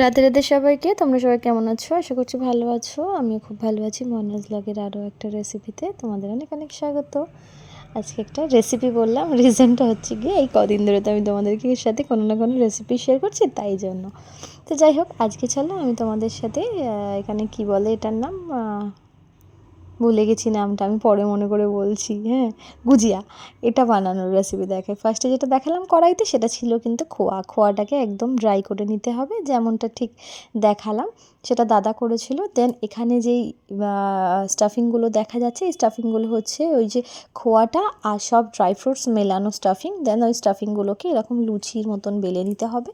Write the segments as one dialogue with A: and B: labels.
A: রাধে রাধে সবাইকে। তোমরা সবাই কেমন আছো? আশা করছি ভালো আছো। আমিও খুব ভালো আছি। মনাজ ব্লগের আরও একটা রেসিপিতে তোমাদের অনেক অনেক স্বাগত। আজকে একটা রেসিপি বললাম, রিজনটা হচ্ছে গিয়ে এই কদিন ধরে তো আমি তোমাদেরকে সাথে কোনো না কোনো রেসিপি শেয়ার করছি, তাই জন্য। তো যাই হোক, আজকে চলো আমি তোমাদের সাথে এখানে কি বলে এটার নাম, ভুলে গেছি নামটা, আমি পরে মনে করে বলছি। হ্যাঁ, গুজিয়া। এটা বানানোর রেসিপি দেখাই। ফার্স্টে যেটা দেখালাম কড়াইতে, সেটা ছিল কিন্তু খোয়াটাকে একদম ড্রাই করে নিতে হবে, যেমনটা ঠিক দেখালাম সেটা দাদা করেছিল। দেন এখানে যেই স্টাফিংগুলো দেখা যাচ্ছে, এই স্টাফিংগুলো হচ্ছে ওই যে খোয়াটা আর সব ড্রাই ফ্রুটস মেলানো স্টাফিং। দেন ওই স্টাফিংগুলোকে এরকম লুচির মতন বেলে নিতে হবে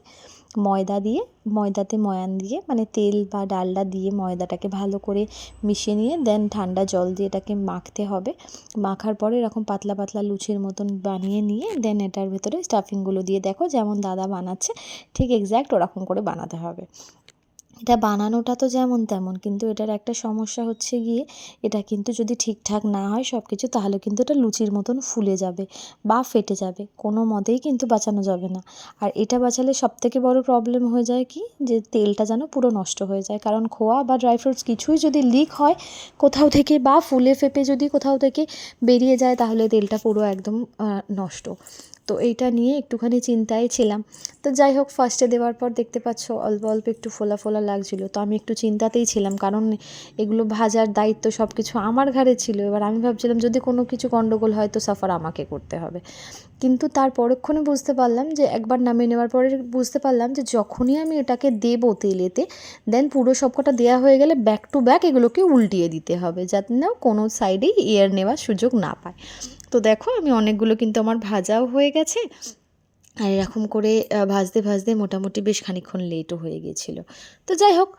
A: ময়দা দিয়ে, ময়দাতে ময়ান দিয়ে, মানে তেল বা ডালডা দিয়ে ময়দাটাকে ভালো করে মিশিয়ে নিয়ে দেন ঠান্ডা জল দিয়ে এটাকে মাখতে হবে। মাখার পরে এরকম পাতলা পাতলা লুচির মতন বানিয়ে নিয়ে দেন এটার ভেতরে স্টাফিংগুলো দিয়ে, দেখো যেমন দাদা বানাচ্ছে ঠিক এক্স্যাক্ট ওরকম করে বানাতে হবে। এটা বানানোটা তো যেমন তেমন, কিন্তু এটার একটা সমস্যা হচ্ছে গিয়ে এটা কিন্তু যদি ঠিকঠাক না হয় সব কিছু, তাহলে কিন্তু এটা লুচির মতন ফুলে যাবে বা ফেটে যাবে, কোনো মতেই কিন্তু বাঁচানো যাবে না। আর এটা বাঁচালে সবথেকে বড় প্রবলেম হয়ে যায় কি, যে তেলটা যেন পুরো নষ্ট হয়ে যায়। কারণ খোয়া বা ড্রাই ফ্রুটস কিছুই যদি লিক হয় কোথাও থেকে বা ফুলে ফেপে যদি কোথাও থেকে বেরিয়ে যায়, তাহলে তেলটা পুরো একদম নষ্ট। তো এইটা নিয়ে একটুখানি চিন্তায় ছিলাম। তো যাই হোক, ফার্স্টে দেওয়ার পর দেখতে পাচ্ছ অল্প অল্প একটু ফোলা ফোলা লাগছিলো, তো আমি একটু চিন্তাতেই ছিলাম, কারণ এগুলো ভাজার দায়িত্ব সব কিছু আমার ঘাড়ে ছিল। এবার আমি ভাবছিলাম যদি কোনো কিছু গণ্ডগোল হয় তো সাফার আমাকে করতে হবে। কিন্তু তার পরক্ষণে বুঝতে পারলাম, যে একবার নামিয়ে নেওয়ার পরে বুঝতে পারলাম যে যখনই আমি এটাকে দেবো তেলেতে, দেন পুরো সবকটা দেওয়া হয়ে গেলে ব্যাক টু ব্যাক এগুলোকে উল্টিয়ে দিতে হবে, যাতে না কোনো সাইডেই এয়ার নেওয়ার সুযোগ না পায়। তো দেখো আমি অনেকগুলো কিন্তু আমার ভাজাও হয়ে গেছে, আর এরকম করে ভাজতে ভাজতে মোটামুটি বেশ খানিকক্ষণ লেটও হয়ে গিয়েছিলো। তো যাই হোক,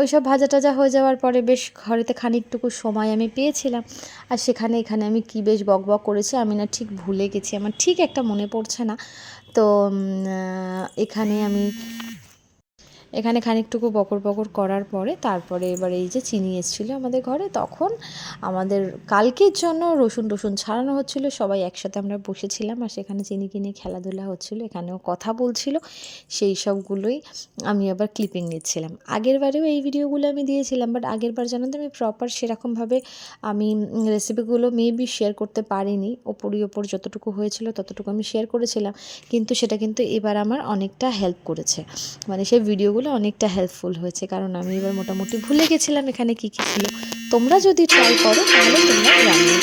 A: ওই সব ভাজা টাজা হয়ে যাওয়ার পরে বেশ ঘরেতে খানিকটুকু সময় আমি পেয়েছিলাম। আর এখানে আমি কি বেশ বক বক করেছি, আমি না ঠিক ভুলে গেছি, আমার ঠিক একটা মনে পড়ছে না। তো এখানে খানিকটুকু বকর বকর করার পরে তারপরে এবার এই যে চিনি এসেছিলো আমাদের ঘরে, তখন আমাদের কালকের জন্য রসুন টসুন ছাড়ানো হচ্ছিলো, সবাই একসাথে আমরা বসেছিলাম আর সেখানে চিনি কিনে খেলাধুলা হচ্ছিলো, এখানেও কথা বলছিল, সেই সবগুলোই আমি আবার ক্লিপিং নিচ্ছিলাম। আগের বারেও এই ভিডিওগুলো আমি দিয়েছিলাম, বাট আগের বার জানো তো আমি প্রপার সেরকমভাবে আমি রেসিপিগুলো মেবি শেয়ার করতে পারিনি। ওপর যতটুকু হয়েছিল ততটুকু আমি শেয়ার করেছিলাম, কিন্তু সেটা কিন্তু এবার আমার অনেকটা হেল্প করেছে, মানে সেই ভিডিওগুলো অনেকটা হেল্পফুল হয়েছে, কারণ আমি এবার মোটামুটি ভুলে গেছিলাম এখানে কী কী ছিল। তোমরা যদি ট্রাই করো তাহলে তোমরা জানবে।